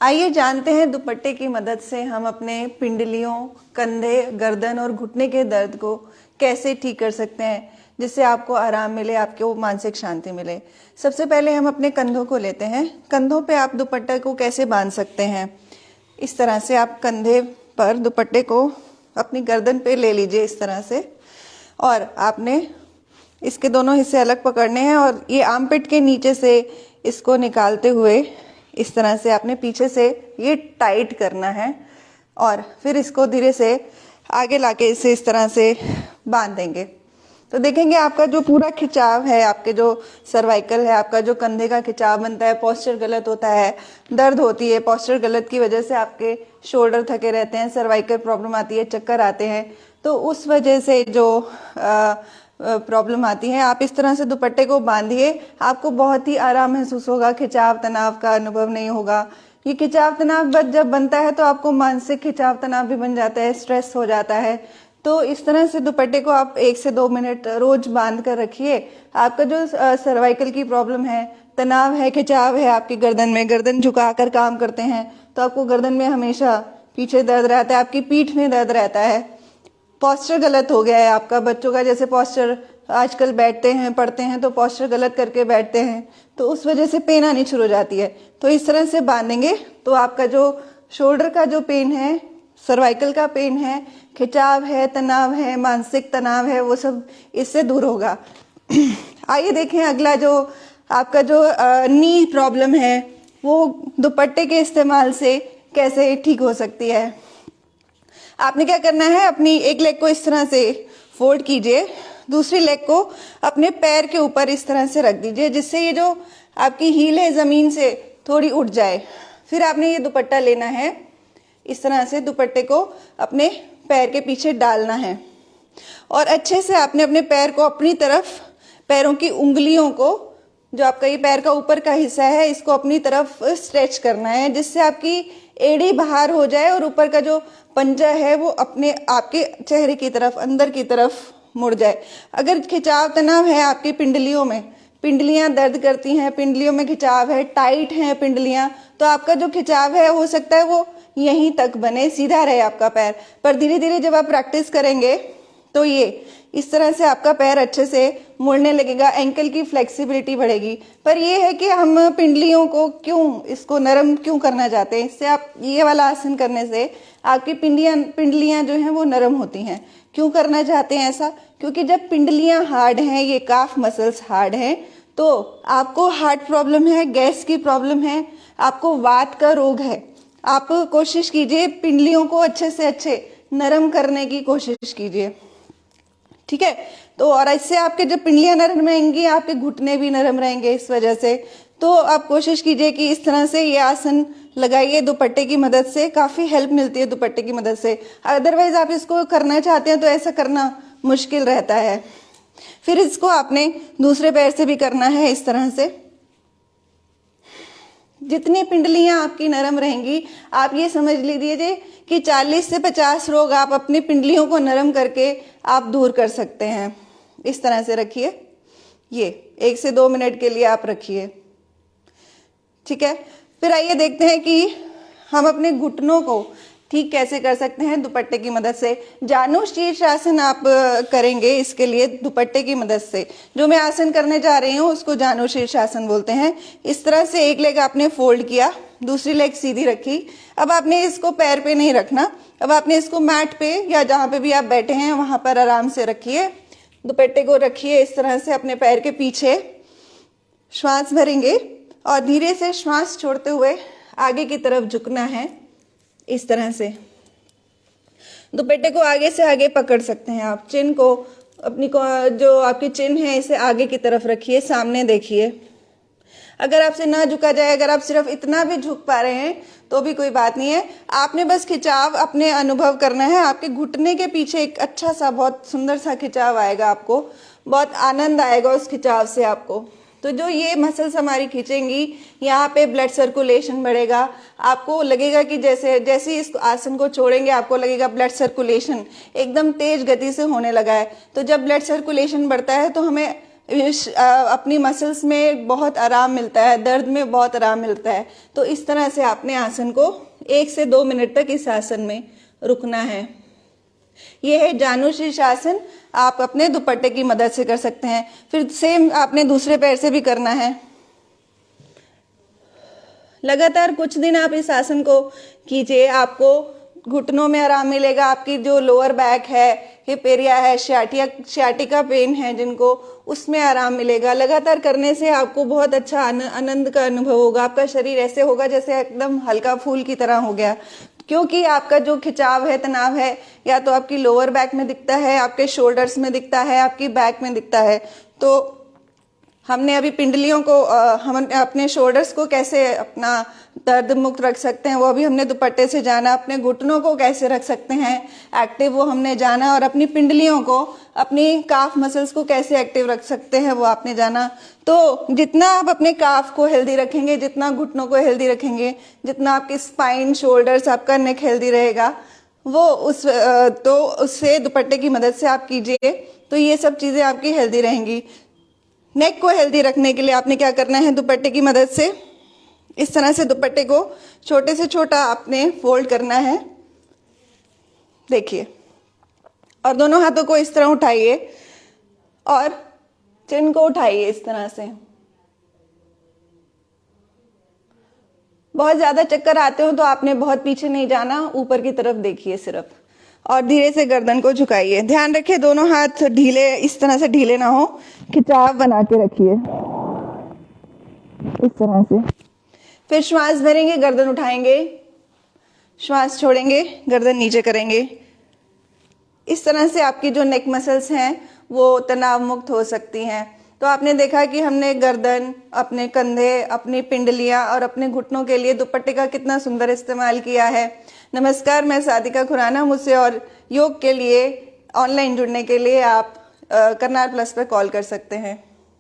आइए जानते हैं दुपट्टे की मदद से हम अपने पिंडलियों, कंधे, गर्दन और घुटने के दर्द को कैसे ठीक कर सकते हैं, जिससे आपको आराम मिले, आपको मानसिक शांति मिले। सबसे पहले हम अपने कंधों को लेते हैं। कंधों पे आप दुपट्टे को कैसे बांध सकते हैं। इस तरह से आप कंधे पर दुपट्टे को अपनी गर्दन पे ले लीजिए इस तरह से, और आपने इसके दोनों हिस्से अलग पकड़ने हैं और ये आर्मपिट के नीचे से इसको निकालते हुए इस तरह से आपने पीछे से ये टाइट करना है और फिर इसको धीरे से आगे लाके इसे इस तरह से बांध देंगे। तो देखेंगे आपका जो पूरा खिंचाव है, आपके जो सर्वाइकल है, आपका जो कंधे का खिंचाव बनता है, पोस्चर गलत होता है, दर्द होती है, पोस्चर गलत की वजह से आपके शोल्डर थके रहते हैं, सर्वाइकल प्रॉब्लम आती है, चक्कर आते हैं, तो उस वजह से जो प्रॉब्लम आती है, आप इस तरह से दुपट्टे को बांधिए। आपको बहुत ही आराम महसूस होगा, खिंचाव तनाव का अनुभव नहीं होगा। ये खिंचाव तनाव जब बनता है तो आपको मानसिक खिंचाव तनाव भी बन जाता है, स्ट्रेस हो जाता है। तो इस तरह से दुपट्टे को आप 1 से 2 मिनट रोज बांध कर रखिए। आपका जो सर्वाइकल की प्रॉब्लम है, तनाव है, खिंचाव है आपकी गर्दन में, गर्दन झुकाकर काम करते हैं तो आपको गर्दन में हमेशा पीछे दर्द रहता है, आपकी पीठ में दर्द रहता है, पोस्चर गलत हो गया है आपका, बच्चों का जैसे पोस्चर आजकल बैठते हैं, पढ़ते हैं तो पोस्चर गलत करके बैठते हैं, तो उस वजह से पेन आनी शुरू हो जाती है। तो इस तरह से बांधेंगे तो आपका जो शोल्डर का जो पेन है, सर्वाइकल का पेन है, खिंचाव है, तनाव है, मानसिक तनाव है, वो सब इससे दूर होगा। आइए देखें अगला जो आपका जो नी प्रॉब्लम है वो दुपट्टे के इस्तेमाल से कैसे ठीक हो सकती है। आपने क्या करना है, अपनी एक लेग को इस तरह से फोल्ड कीजिए, दूसरी लेग को अपने पैर के ऊपर इस तरह से रख दीजिए, जिससे ये जो आपकी हील है ज़मीन से थोड़ी उठ जाए। फिर आपने ये दुपट्टा लेना है, इस तरह से दुपट्टे को अपने पैर के पीछे डालना है और अच्छे से आपने अपने पैर को अपनी तरफ, पैरों की उंगलियों को, जो आपका ये पैर का ऊपर का हिस्सा है, इसको अपनी तरफ स्ट्रेच करना है, जिससे आपकी एड़ी बाहर हो जाए और ऊपर का जो पंजा है वो अपने आपके चेहरे की तरफ, अंदर की तरफ मुड़ जाए। अगर खिंचाव तनाव है आपकी पिंडलियों में, पिंडलियां दर्द करती हैं, पिंडलियों में खिंचाव है, टाइट हैं पिंडलियां, तो आपका जो खिंचाव है हो सकता है वो यहीं तक बने, सीधा रहे आपका पैर। पर धीरे धीरे जब आप प्रैक्टिस करेंगे तो ये इस तरह से आपका पैर अच्छे से मुड़ने लगेगा, एंकल की फ्लेक्सिबिलिटी बढ़ेगी। पर ये है कि हम पिंडलियों को क्यों, इसको नरम क्यों करना चाहते हैं। इससे आप ये वाला आसन करने से आपकी पिंडलियां जो हैं वो नरम होती हैं। क्यों करना चाहते हैं ऐसा, क्योंकि जब पिंडलियां हार्ड हैं, ये काफ मसल्स हार्ड हैं, तो आपको हार्ट प्रॉब्लम है, गैस की प्रॉब्लम है, आपको वात का रोग है, आप कोशिश कीजिए पिंडलियों को अच्छे से अच्छे नरम करने की कोशिश कीजिए, ठीक है। तो और इससे आपके जब पिंडलियां नरम रहेंगी, आपके घुटने भी नरम रहेंगे इस वजह से। तो आप कोशिश कीजिए कि इस तरह से ये आसन लगाइए, दुपट्टे की मदद से काफ़ी हेल्प मिलती है दुपट्टे की मदद से। अदरवाइज आप इसको करना चाहते हैं तो ऐसा करना मुश्किल रहता है। फिर इसको आपने दूसरे पैर से भी करना है इस तरह से। जितनी पिंडलियां आपकी नरम रहेंगी, आप ये समझ लीजिए कि 40 से 50 रोग आप अपनी पिंडलियों को नरम करके आप दूर कर सकते हैं। इस तरह से रखिए, ये 1 से 2 मिनट के लिए आप रखिए, ठीक है। फिर आइए देखते हैं कि हम अपने घुटनों को ठीक कैसे कर सकते हैं दुपट्टे की मदद से। जानु शीर्षासन आप करेंगे इसके लिए दुपट्टे की मदद से। जो मैं आसन करने जा रही हूँ उसको जानु शीर्षासन बोलते हैं। इस तरह से एक लेग आपने फोल्ड किया, दूसरी लेग सीधी रखी। अब आपने इसको पैर पे नहीं रखना, अब आपने इसको मैट पे या जहाँ पे भी आप बैठे हैं वहाँ पर आराम से रखिए। दुपट्टे को रखिए इस तरह से अपने पैर के पीछे, श्वास भरेंगे और धीरे से श्वास छोड़ते हुए आगे की तरफ झुकना है। इस तरह से दुपट्टे को आगे से आगे पकड़ सकते हैं आप। चिन को अपनी को जो आपकी चिन है इसे आगे की तरफ रखिए, सामने देखिए। अगर आपसे ना झुका जाए, अगर आप सिर्फ इतना भी झुक पा रहे हैं तो भी कोई बात नहीं है। आपने बस खिंचाव अपने अनुभव करना है। आपके घुटने के पीछे एक अच्छा सा, बहुत सुंदर सा खिंचाव आएगा, आपको बहुत आनंद आएगा उस खिंचाव से आपको। तो जो ये मसल्स हमारी खींचेंगी, यहाँ पे ब्लड सर्कुलेशन बढ़ेगा। आपको लगेगा कि जैसे जैसे इस आसन को छोड़ेंगे आपको लगेगा ब्लड सर्कुलेशन एकदम तेज गति से होने लगा है। तो जब ब्लड सर्कुलेशन बढ़ता है तो हमें अपनी मसल्स में बहुत आराम मिलता है, दर्द में बहुत आराम मिलता है। तो इस तरह से आपने आसन को 1 से 2 मिनट तक इस आसन में रुकना है। ये है जानु शीर्षासन। आप अपने दुपट्टे की मदद से कर सकते हैं। फिर सेम आपने दूसरे पैर से भी करना है। लगातार कुछ दिन आप इस आसन को कीजिए, आपको घुटनों में आराम मिलेगा। आपकी जो लोअर बैक है, हिप एरिया है, सियाटिका पेन है जिनको, उसमें आराम मिलेगा। लगातार करने से आपको बहुत अच्छा आनंद का अनुभव होगा। आपका शरीर ऐसे होगा जैसे एकदम हल्का फूल की तरह हो गया, क्योंकि आपका जो खिंचाव है, तनाव है, या तो आपकी लोअर बैक में दिखता है, आपके शोल्डर्स में दिखता है, आपकी बैक में दिखता है। तो हमने अभी पिंडलियों को, हम अपने शोल्डर्स को कैसे अपना दर्द मुक्त रख सकते हैं वो अभी हमने दुपट्टे से जाना। अपने घुटनों को कैसे रख सकते हैं एक्टिव वो हमने जाना। और अपनी पिंडलियों को, अपनी काफ मसल्स को कैसे एक्टिव रख सकते हैं वो आपने जाना। तो जितना आप अपने काफ को हेल्दी रखेंगे, जितना घुटनों को हेल्दी रखेंगे, जितना आपकी स्पाइन, शोल्डर्स, आपका नेक हेल्दी रहेगा, वो उससे दुपट्टे की मदद से आप कीजिए तो ये सब चीज़ें आपकी हेल्दी रहेंगी। नेक को हेल्दी रखने के लिए आपने क्या करना है, दुपट्टे की मदद से इस तरह से दुपट्टे को छोटे से छोटा आपने फोल्ड करना है। देखिए, और दोनों हाथों को इस तरह उठाइए और चिन को उठाइए इस तरह से। बहुत ज्यादा चक्कर आते हो तो आपने बहुत पीछे नहीं जाना, ऊपर की तरफ देखिए सिर्फ, और धीरे से गर्दन को झुकाइए। ध्यान रखिए दोनों हाथ ढीले, इस तरह से ढीले ना हो, खिंचाव बना के रखिए इस तरह से। फिर श्वास भरेंगे, गर्दन उठाएंगे, श्वास छोड़ेंगे, गर्दन नीचे करेंगे। इस तरह से आपकी जो नेक मसल्स हैं वो तनाव मुक्त हो सकती हैं। तो आपने देखा कि हमने गर्दन, अपने कंधे, अपनी पिंडलियां और अपने घुटनों के लिए दुपट्टे का कितना सुंदर इस्तेमाल किया है। नमस्कार, मैं सादिका खुराना। मुझसे और योग के लिए ऑनलाइन जुड़ने के लिए आप करनाल प्लस पर कॉल कर सकते हैं।